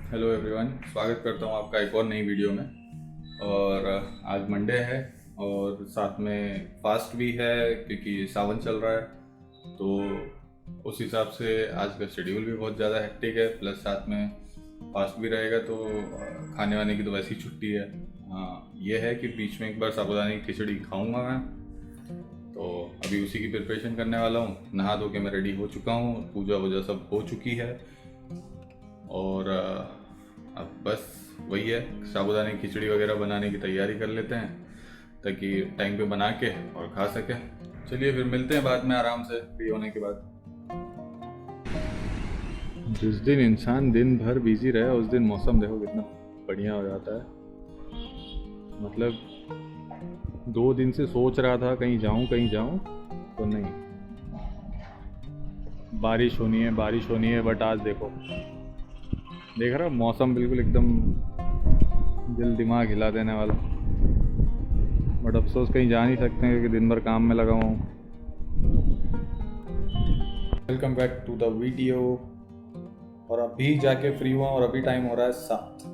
Hello everyone, स्वागत करता हूँ आपका एक और नई वीडियो में। और आज मंडे है और साथ में फास्ट भी है क्योंकि सावन चल रहा है। तो उस हिसाब से आज का शेड्यूल भी बहुत ज़्यादा हेक्टिक है, प्लस साथ में फास्ट भी रहेगा तो खाने वाने की तो वैसी छुट्टी है। ये है कि बीच में एक बार साबूदाने की खिचड़ी खाऊंगा मैं। तो अभी उसी की प्रिपरेशन करने वाला हूँ। नहा धो के मैं रेडी हो चुका हूँ, पूजा वूजा सब हो चुकी है और अब बस वही है, साबूदाने की खिचड़ी वगैरह बनाने की तैयारी कर लेते हैं ताकि टाइम पे बना के और खा सकें। चलिए फिर मिलते हैं बाद में आराम से फ्री होने के बाद। जिस दिन इंसान दिन भर बिजी रहे उस दिन मौसम देखो कितना बढ़िया हो जाता है। मतलब 2 दिन से सोच रहा था कहीं जाऊं तो नहीं, बारिश होनी है बट आज देखो, देख रहा मौसम बिल्कुल एकदम दिल दिमाग हिला देने वाला। बट अफसोस कहीं जा नहीं सकते हैं क्योंकि दिन भर काम में लगा हूँ। Welcome back to the video. और अभी जाके फ्री हुआ और अभी टाइम हो रहा है 7।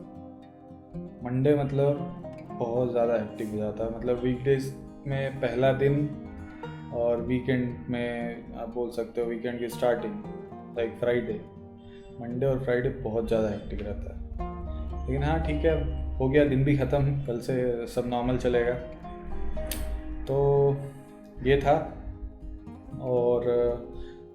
मंडे मतलब बहुत ज़्यादा हेक्टिक हो जाता है। मतलब वीकडेज में पहला दिन और वीकेंड में आप बोल सकते हो वीकेंड की स्टार्टिंग लाइक फ्राइडे। मंडे और फ्राइडे बहुत ज़्यादा हेक्टिक रहता है, लेकिन हाँ ठीक है, हो गया दिन भी ख़त्म, कल से सब नॉर्मल चलेगा। तो ये था और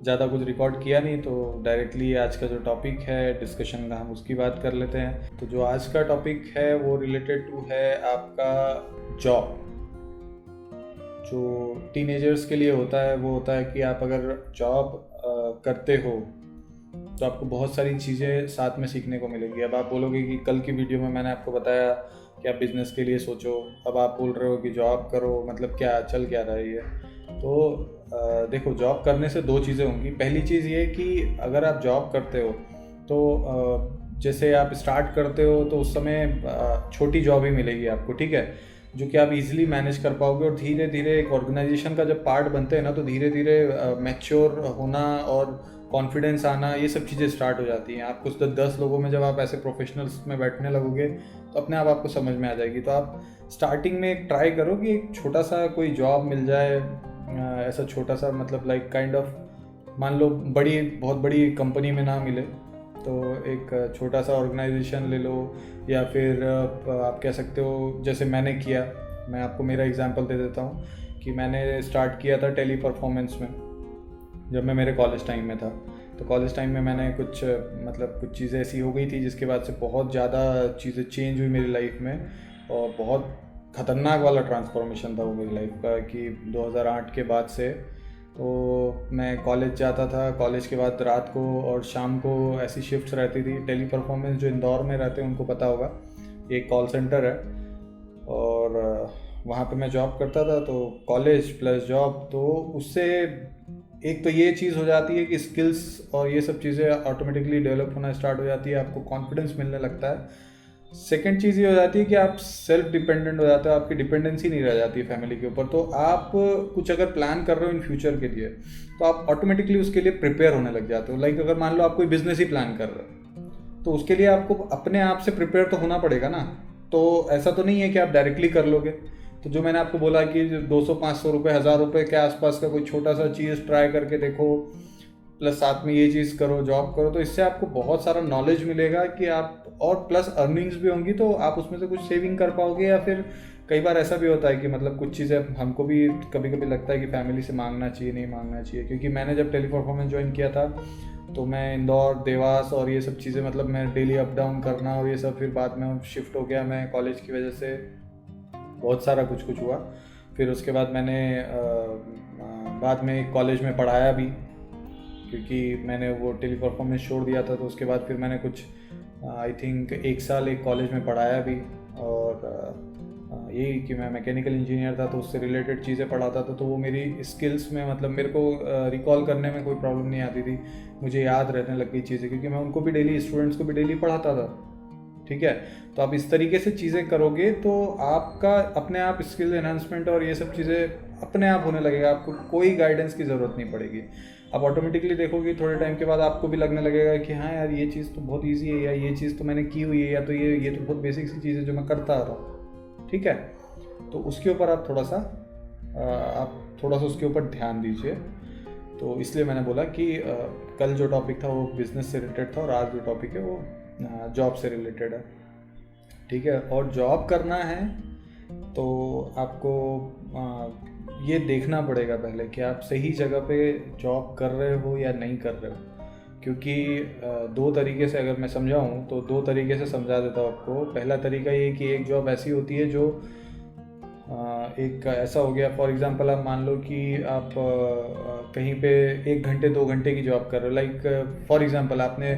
ज़्यादा कुछ रिकॉर्ड किया नहीं, तो डायरेक्टली आज का जो टॉपिक है डिस्कशन का हम उसकी बात कर लेते हैं। तो जो आज का टॉपिक है वो रिलेटेड टू है आपका जॉब। जो टीनेजर्स के लिए होता है वो होता है कि आप अगर जॉब करते हो तो आपको बहुत सारी चीज़ें साथ में सीखने को मिलेंगी। अब आप बोलोगे कि कल की वीडियो में मैंने आपको बताया कि आप बिज़नेस के लिए सोचो, अब आप बोल रहे हो कि जॉब करो, मतलब क्या चल क्या रहा है ये। तो देखो, जॉब करने से 2 चीज़ें होंगी। पहली चीज़ ये कि अगर आप जॉब करते हो तो जैसे आप स्टार्ट करते हो तो उस समय छोटी जॉब ही मिलेगी आपको, ठीक है, जो कि आप इजीली मैनेज कर पाओगे। और धीरे धीरे एक ऑर्गेनाइजेशन का जब पार्ट बनते हैं ना, तो धीरे धीरे मैच्योर होना और कॉन्फिडेंस आना, ये सब चीज़ें स्टार्ट हो जाती हैं। आप कुछ 10 लोगों में जब आप ऐसे प्रोफेशनल्स में बैठने लगोगे तो अपने आप आपको समझ में आ जाएगी। तो आप स्टार्टिंग में एक ट्राई करो कि एक छोटा सा कोई जॉब मिल जाए, ऐसा छोटा सा, मतलब लाइक काइंड ऑफ, मान लो बहुत बड़ी कंपनी में ना मिले तो एक छोटा सा ऑर्गेनाइजेशन ले लो, या फिर आप कह सकते हो जैसे मैंने किया। मैं आपको मेरा एग्जांपल दे देता हूँ कि मैंने स्टार्ट किया था टेली परफॉर्मेंस में जब मैं मेरे कॉलेज टाइम में था। तो कॉलेज टाइम में मैंने कुछ चीज़ें ऐसी हो गई थी जिसके बाद से बहुत ज़्यादा चीज़ें चेंज हुई मेरी लाइफ में, और बहुत ख़तरनाक वाला ट्रांसफॉर्मेशन था वो मेरी लाइफ का कि 2008 के बाद से। तो मैं कॉलेज जाता था, कॉलेज के बाद रात को और शाम को ऐसी शिफ्ट्स रहती थी। टेली परफॉर्मेंस जो इंदौर में रहते हैं उनको पता होगा, एक कॉल सेंटर है और वहाँ पे मैं जॉब करता था। तो कॉलेज प्लस जॉब, तो उससे एक तो ये चीज़ हो जाती है कि स्किल्स और ये सब चीज़ें ऑटोमेटिकली डेवलप होना स्टार्ट हो जाती है, आपको कॉन्फिडेंस मिलने लगता है। सेकेंड चीज़ ये हो जाती है कि आप सेल्फ डिपेंडेंट हो जाते हो, आपकी डिपेंडेंसी नहीं रह जाती है फैमिली के ऊपर। तो आप कुछ अगर प्लान कर रहे हो इन फ्यूचर के लिए तो आप ऑटोमेटिकली उसके लिए प्रिपेयर होने लग जाते हो। लाइक अगर मान लो आप कोई बिजनेस ही प्लान कर रहे हो तो उसके लिए आपको अपने आप से प्रिपेयर तो होना पड़ेगा ना। तो ऐसा तो नहीं है कि आप डायरेक्टली कर लोगे। तो जो मैंने आपको बोला कि 200-500 रुपये, 1000 रुपये के आसपास का कोई छोटा सा चीज़ ट्राई करके देखो, प्लस साथ में ये चीज़ करो, जॉब करो, तो इससे आपको बहुत सारा नॉलेज मिलेगा कि आप, और प्लस अर्निंग्स भी होंगी तो आप उसमें से कुछ सेविंग कर पाओगे। या फिर कई बार ऐसा भी होता है कि मतलब कुछ चीज़ें हमको भी कभी कभी लगता है कि फैमिली से मांगना चाहिए, नहीं मांगना चाहिए। क्योंकि मैंने जब टेली परफॉर्मेंस ज्वाइन किया था तो मैं इंदौर, देवास और ये सब चीज़ें, मतलब मैं डेली अप डाउन करना और ये सब, फिर बाद में शिफ्ट हो गया मैं कॉलेज की वजह से, बहुत सारा कुछ हुआ। फिर उसके बाद मैंने बाद में कॉलेज में पढ़ाया भी, क्योंकि मैंने वो टेली परफॉर्मेंस छोड़ दिया था। तो उसके बाद फिर मैंने कुछ आई थिंक 1 साल एक कॉलेज में पढ़ाया भी। और यही कि मैं मैकेनिकल इंजीनियर था तो उससे रिलेटेड चीज़ें पढ़ाता था। तो वो मेरी स्किल्स में, मतलब मेरे को रिकॉल करने में कोई प्रॉब्लम नहीं आती थी, मुझे याद रहने लग गई चीज़ें, क्योंकि मैं उनको भी डेली, स्टूडेंट्स को भी डेली पढ़ाता था। ठीक है, तो आप इस तरीके से चीज़ें करोगे तो आपका अपने आप स्किल एनहांसमेंट और ये सब चीज़ें अपने आप होने लगेगा, आपको कोई गाइडेंस की ज़रूरत नहीं पड़ेगी। आप ऑटोमेटिकली देखोगे थोड़े टाइम के बाद आपको भी लगने लगेगा कि हाँ यार ये चीज़ तो बहुत ईजी है, या ये चीज़ तो मैंने की हुई है, या तो ये तो बहुत बेसिक सी चीज़ है जो मैं करता आ रहा हूँ, ठीक है। तो उसके ऊपर आप थोड़ा सा उसके ऊपर ध्यान दीजिए। तो इसलिए मैंने बोला कि कल जो टॉपिक था वो बिज़नेस से रिलेटेड था, और आज जो टॉपिक है वो जॉब से रिलेटेड है, ठीक है। और जॉब करना है तो आपको ये देखना पड़ेगा पहले कि आप सही जगह पे जॉब कर रहे हो या नहीं कर रहे हो, क्योंकि दो तरीके से अगर मैं समझाऊँ तो दो तरीके से समझा देता हूँ आपको। पहला तरीका ये कि एक जॉब ऐसी होती है जो एक ऐसा हो गया, फॉर एग्जांपल आप मान लो कि आप कहीं पे 1 घंटे 2 घंटे की जॉब कर रहे हो, लाइक फॉर एग्जांपल आपने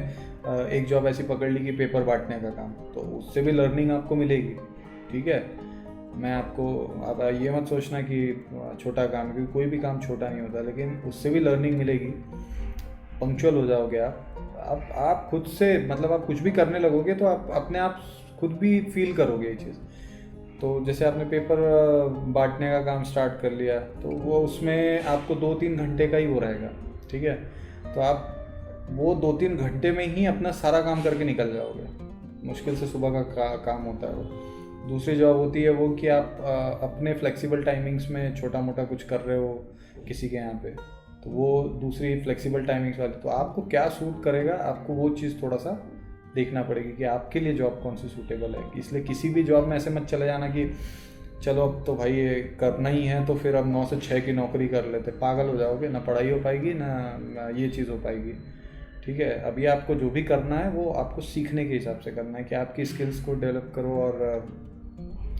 एक जॉब ऐसी पकड़ ली कि पेपर बांटने का काम, तो उससे भी लर्निंग आपको मिलेगी, ठीक है। मैं आपको, अब ये मत सोचना कि छोटा काम है, क्योंकि कोई भी काम छोटा नहीं होता, लेकिन उससे भी लर्निंग मिलेगी। पंक्चुअल हो जाओगे आप खुद से, मतलब आप कुछ भी करने लगोगे तो आप अपने आप खुद भी फील करोगे ये चीज़। तो जैसे आपने पेपर बांटने का काम स्टार्ट कर लिया, तो वो उसमें आपको 2-3 घंटे का ही वो रहेगा, ठीक है। तो आप वो 2-3 घंटे में ही अपना सारा काम करके निकल जाओगे। मुश्किल से सुबह का काम होता है वो। दूसरी जॉब होती है वो कि आप अपने फ्लेक्सिबल टाइमिंग्स में छोटा मोटा कुछ कर रहे हो किसी के यहाँ पे, तो वो दूसरी फ्लेक्सिबल टाइमिंग्स वाली। तो आपको क्या सूट करेगा, आपको वो चीज़ थोड़ा सा देखना पड़ेगी कि आपके लिए जॉब कौन सी सूटेबल है। इसलिए किसी भी जॉब में ऐसे मत चले जाना कि चलो अब तो भाई ये करना ही है तो फिर अब 9 से 6 की नौकरी कर लेते। पागल हो जाओगे, ना पढ़ाई हो पाएगी ना ये चीज़ हो पाएगी, ठीक है। अभी आपको जो भी करना है वो आपको सीखने के हिसाब से करना है कि आपकी स्किल्स को डेवलप करो और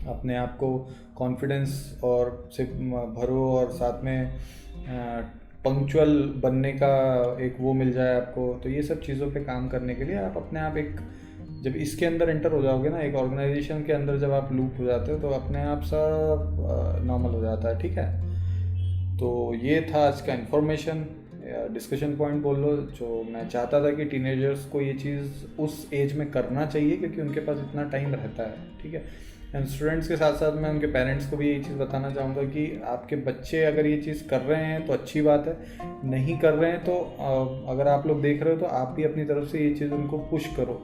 अपने आप को कॉन्फिडेंस और से भरो, और साथ में पंक्चुअल बनने का एक वो मिल जाए आपको। तो ये सब चीज़ों पे काम करने के लिए आप अपने आप एक, जब इसके अंदर एंटर हो जाओगे ना, एक ऑर्गेनाइजेशन के अंदर जब आप लूप हो जाते हो तो अपने आप सब नॉर्मल हो जाता है, ठीक है। तो ये था आज का इन्फॉर्मेशन, डिस्कशन पॉइंट बोल लो, जो मैं चाहता था कि टीनेजर्स को ये चीज़ उस एज में करना चाहिए, क्योंकि उनके पास इतना टाइम रहता है, ठीक है। एंड स्टूडेंट्स के साथ साथ मैं उनके पेरेंट्स को भी यही चीज़ बताना चाहूँगा कि आपके बच्चे अगर ये चीज़ कर रहे हैं तो अच्छी बात है, नहीं कर रहे हैं तो अगर आप लोग देख रहे हो तो आप भी अपनी तरफ से ये चीज़ उनको पुश करो,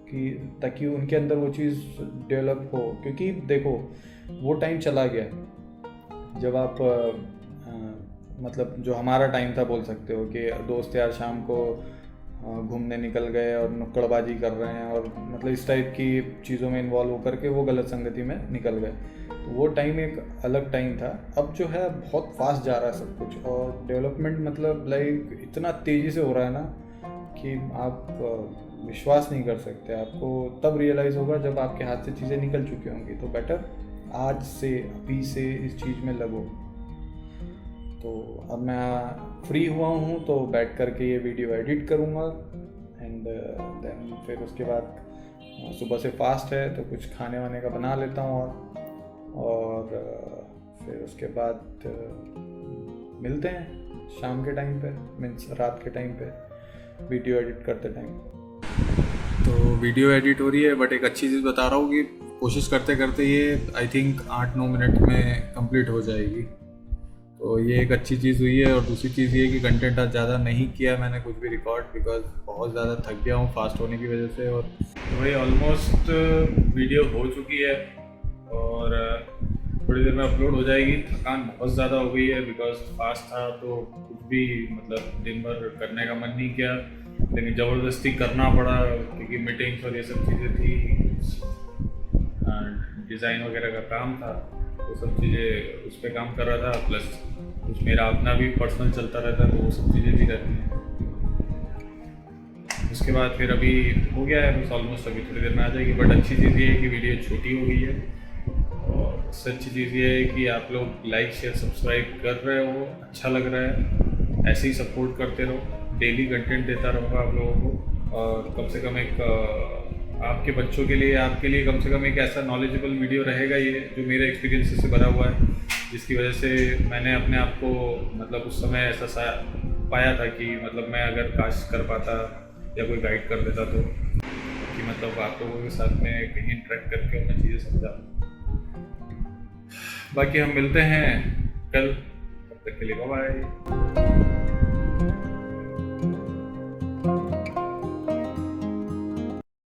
कि ताकि उनके अंदर वो चीज़ डेवलप हो। क्योंकि देखो वो टाइम चला गया जब आप मतलब जो हमारा टाइम था बोल सकते हो, कि दोस्त यार शाम को घूमने निकल गए और नुक्कड़बाजी कर रहे हैं और मतलब इस टाइप की चीज़ों में इन्वॉल्व होकर के वो गलत संगति में निकल गए। तो वो टाइम एक अलग टाइम था। अब जो है बहुत फास्ट जा रहा है सब कुछ, और डेवलपमेंट मतलब लाइक इतना तेज़ी से हो रहा है ना कि आप विश्वास नहीं कर सकते। आपको तब रियलाइज़ होगा जब आपके हाथ से चीज़ें निकल चुकी होंगी। तो बेटर आज से, अभी से इस चीज़ में लगो। तो अब मैं फ्री हुआ हूँ तो बैठ करके ये वीडियो एडिट करूँगा, एंड देन फिर उसके बाद सुबह से फास्ट है तो कुछ खाने वाने का बना लेता हूँ, और फिर उसके बाद मिलते हैं शाम के टाइम पे, मीन्स रात के टाइम पे वीडियो एडिट करते टाइम। तो वीडियो एडिट हो रही है, बट एक अच्छी चीज़ बता रहा हूँ कि कोशिश करते करते ये आई थिंक 8-9 मिनट में कंप्लीट हो जाएगी। तो ये एक अच्छी चीज़ हुई है। और दूसरी चीज़ ये कि कंटेंट आज ज़्यादा नहीं किया मैंने कुछ भी रिकॉर्ड, बिकॉज बहुत ज़्यादा थक गया हूँ फास्ट होने की वजह से। और तो भाई ऑलमोस्ट वीडियो हो चुकी है और थोड़ी देर में अपलोड हो जाएगी। थकान बहुत ज़्यादा हो गई है बिकॉज फास्ट था तो कुछ भी मतलब दिन भर करने का मन नहीं किया, लेकिन ज़बरदस्ती करना पड़ा क्योंकि मीटिंग्स और ये सब चीज़ें थी, डिज़ाइन वगैरह का काम था, वो सब चीज़ें उस पर काम कर रहा था। प्लस कुछ मेरा अपना भी पर्सनल चलता रहता है तो वो सब चीज़ें भी रहती हैं। उसके बाद फिर अभी हो गया है बस ऑलमोस्ट, अभी थोड़ी देर में आ जाएगी। बट अच्छी चीज़ ये है कि वीडियो छोटी हो गई है, और सबसे अच्छी चीज़ ये है कि आप लोग लाइक शेयर सब्सक्राइब कर रहे हो, अच्छा लग रहा है। ऐसे ही सपोर्ट करते रहो, डेली कंटेंट देता रहूँगा आप लोगों को। और कम से कम एक आपके बच्चों के लिए, आपके लिए कम से कम एक ऐसा नॉलेजेबल वीडियो रहेगा ये जो मेरे एक्सपीरियंस से भरा हुआ है, जिसकी वजह से मैंने अपने आप को मतलब उस समय ऐसा पाया था कि मतलब मैं अगर काश कर पाता या कोई गाइड कर देता तो, कि मतलब आप लोगों के साथ में कहीं इंटरेक्ट करके उन्हें चीज़ें समझा। बाकी हम मिलते हैं कल, तब तक के लिए बाय बाय। है।